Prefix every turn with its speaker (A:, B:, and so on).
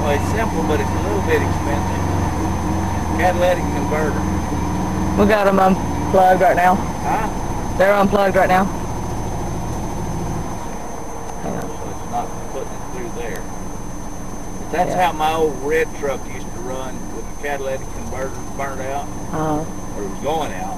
A: Well, it's simple, but it's a little bit expensive. Catalytic converter.
B: We got them unplugged right now.
A: Huh?
B: They're unplugged right now. Hang on.
A: So it's not putting it through there. But that's how my old red truck used to run with the catalytic converter burned out, or it was going out.